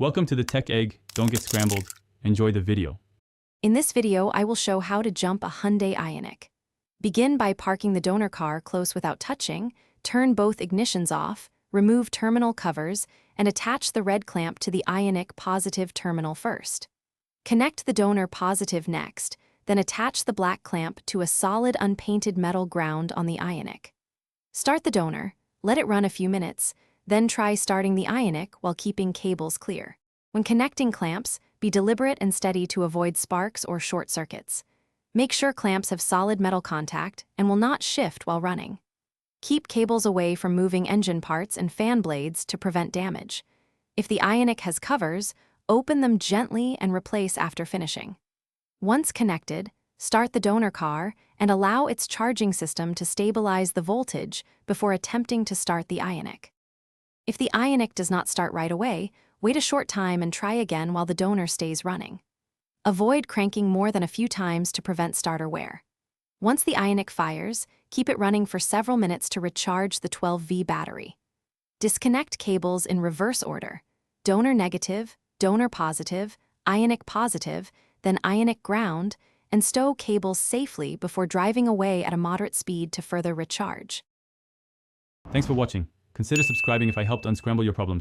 Welcome to the Tech Egg. Don't get scrambled. Enjoy the video. In this video, I will show how to jump a Hyundai Ioniq. Begin by parking the donor car close without touching, turn both ignitions off, remove terminal covers, and attach the red clamp to the Ioniq positive terminal first. Connect the donor positive next, then attach the black clamp to a solid unpainted metal ground on the Ioniq. Start the donor, let it run a few minutes, then try starting the Ioniq while keeping cables clear. When connecting clamps, be deliberate and steady to avoid sparks or short circuits. Make sure clamps have solid metal contact and will not shift while running. Keep cables away from moving engine parts and fan blades to prevent damage. If the Ioniq has covers, open them gently and replace after finishing. Once connected, start the donor car and allow its charging system to stabilize the voltage before attempting to start the Ioniq. If the Ioniq does not start right away, wait a short time and try again while the donor stays running. Avoid cranking more than a few times to prevent starter wear. Once the Ioniq fires, keep it running for several minutes to recharge the 12V battery. Disconnect cables in reverse order: donor negative, donor positive, Ioniq positive, then Ioniq ground, and stow cables safely before driving away at a moderate speed to further recharge. Thanks for watching. Consider subscribing if I helped unscramble your problems.